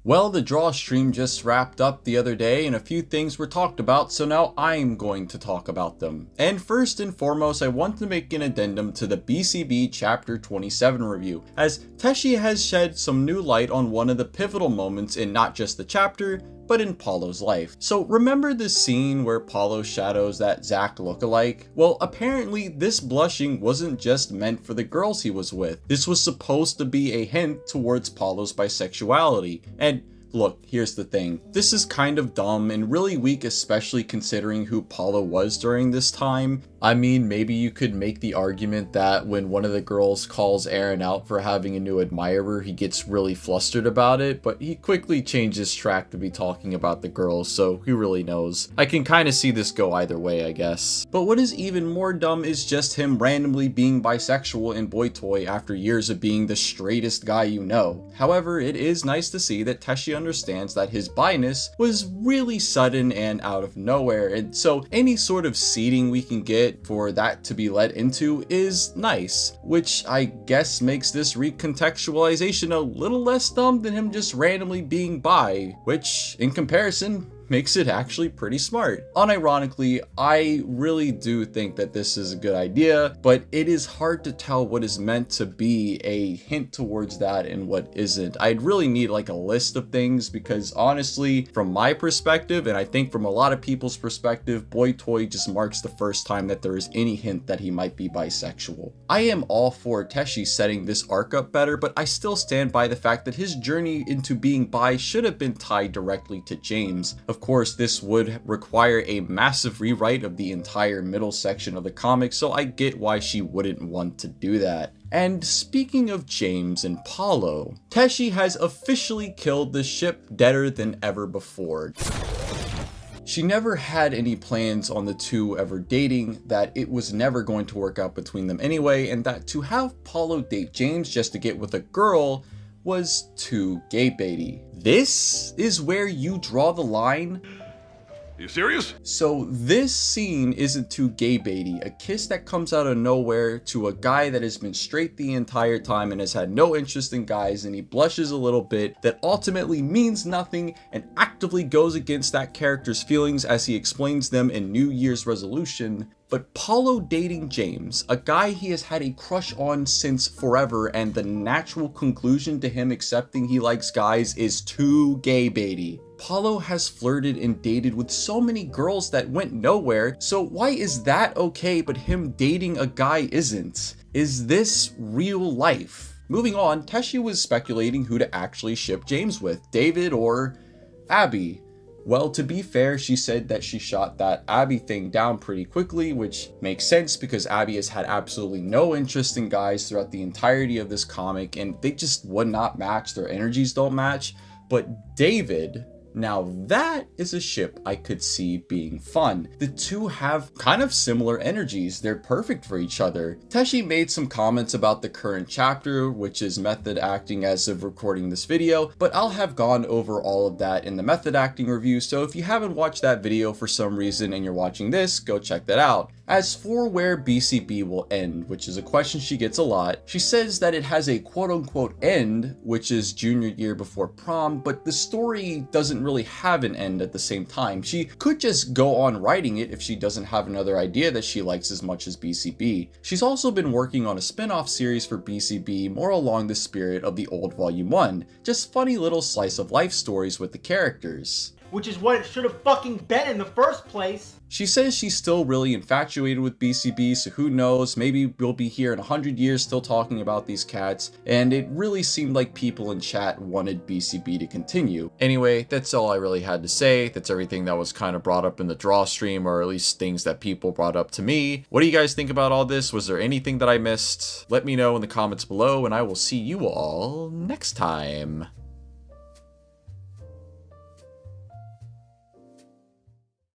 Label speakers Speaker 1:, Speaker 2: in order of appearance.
Speaker 1: Well, the Drawstream just wrapped up the other day and a few things were talked about, so now I'm going to talk about them. And first and foremost, I want to make an addendum to the BCB Chapter 27 review, as Teshi has shed some new light on one of the pivotal moments in not just the chapter, but in Paulo's life. So remember the scene where Paulo shadows that Zack lookalike? Well, apparently this blushing wasn't just meant for the girls he was with. This was supposed to be a hint towards Paulo's bisexuality. And look, here's the thing. This is kind of dumb and really weak, especially considering who Paulo was during this time. I mean, maybe you could make the argument that when one of the girls calls Aaron out for having a new admirer, he gets really flustered about it, but he quickly changes track to be talking about the girls, so who really knows? I can kind of see this go either way, I guess. But what is even more dumb is just him randomly being bisexual in Boy Toy after years of being the straightest guy you know. However, it is nice to see that Teshi understands that his bi-ness was really sudden and out of nowhere, and so any sort of seeding we can get for that to be led into is nice, which I guess makes this recontextualization a little less dumb than him just randomly being bi, which in comparison makes it actually pretty smart. Unironically, I really do think that this is a good idea, but it is hard to tell what is meant to be a hint towards that and what isn't. I'd really need like a list of things because honestly, from my perspective, and I think from a lot of people's perspective, Boy Toy just marks the first time that there is any hint that he might be bisexual. I am all for Teshi setting this arc up better, but I still stand by the fact that his journey into being bi should have been tied directly to James. Of course, this would require a massive rewrite of the entire middle section of the comic, so I get why she wouldn't want to do that. And speaking of James and Paulo, Teshi has officially killed the ship deader than ever before. She never had any plans on the two ever dating, that it was never going to work out between them anyway, and that to have Paulo date James just to get with a girl was too gay baity. This is where you draw the line.
Speaker 2: You serious?
Speaker 1: So this scene isn't too gay baity, a kiss that comes out of nowhere to a guy that has been straight the entire time and has had no interest in guys, and he blushes a little bit, that ultimately means nothing and actively goes against that character's feelings as he explains them in New Year's resolution. But Paulo dating James, a guy he has had a crush on since forever, and the natural conclusion to him accepting he likes guys is too gay baity. Paulo has flirted and dated with so many girls that went nowhere, so why is that okay but him dating a guy isn't? Is this real life? Moving on, Teshi was speculating who to actually ship James with, David or Abby. Well, to be fair, she said that she shot that Abby thing down pretty quickly, which makes sense because Abby has had absolutely no interest in guys throughout the entirety of this comic, and they just would not match, their energies don't match. But David, now that is a ship I could see being fun. The two have kind of similar energies, they're perfect for each other. Teshi made some comments about the current chapter, which is method acting as of recording this video, but I'll have gone over all of that in the method acting review, so if you haven't watched that video for some reason and you're watching this, go check that out. As for where BCB will end, which is a question she gets a lot, she says that it has a quote-unquote end, which is junior year before prom, but the story doesn't really have an end at the same time. She could just go on writing it if she doesn't have another idea that she likes as much as BCB. She's also been working on a spin-off series for BCB more along the spirit of the old Volume 1, just funny little slice of life stories with the characters.
Speaker 3: Which is what it should have fucking been in the first place.
Speaker 1: She says she's still really infatuated with BCB, so who knows, maybe we'll be here in 100 years still talking about these cats, and it really seemed like people in chat wanted BCB to continue. Anyway, that's all I really had to say. That's everything that was kind of brought up in the Drawstream, or at least things that people brought up to me. What do you guys think about all this? Was there anything that I missed? Let me know in the comments below, and I will see you all next time.